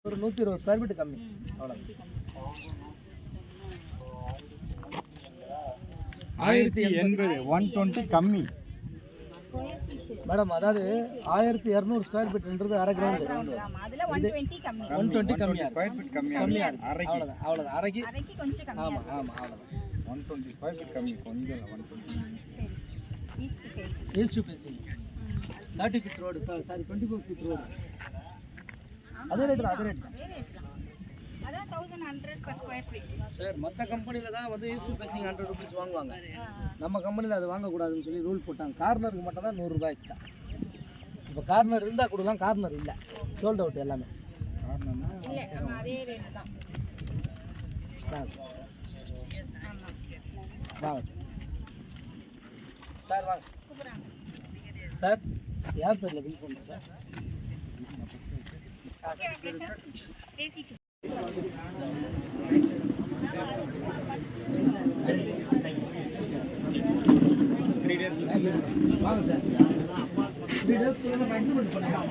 ஒரு 120 square feet கம்மி அவ்வளோ. 1080 120 கம்மி மேடம். அதாவது 1200 ஸ்கொயர் ஃபீட்ன்றது அரை கிரவுண்டு, 120 கம்மியா ஸ்கொயர் ஃபீட் கம்மியா அவ்வளோதான் அவ்வளோதான் அரைக்கு கொஞ்சம் கம்மியா. ஆமாம் ஆமாம் அவ்வளோதான். 120 ஸ்கொயர் ஃபீட் கம்மி கொஞ்சம் இல்லை 120. East facing 30 feet road, sorry 24 feet road. அதே ரேட் தான் அதான் 1100 per square feet. சார். மற்ற கம்பெனியில் தான் வந்து ஈஸ்ட் ஃபேசிங் 100 ருபீஸ் வாங்குவாங்க. நம்ம கம்பெனியில் அது வாங்கக்கூடாதுன்னு சொல்லி ரூல் போட்டாங்க. கார்னருக்கு மட்டும் தான் 100 ரூபாய் எக்ஸ்ட்ரா. இப்போ கார்னர் இருந்தால் கொடுக்கலாம், கார்னர் இல்லை, சோல்ட் அவுட் எல்லாமே. இல்ல நம்ம அதே ரேட் தான். வாங்க சார், வாங்க சார். யார் பேரில் பில் பண்ணுறோம் சார்? ஓகே வெங்கடேஷ் பேசிட்டு 3 days வாங்க சார். 3 days குள்ள நம்ம இம்ப்ளிமெண்ட் பண்ணிடலாம்.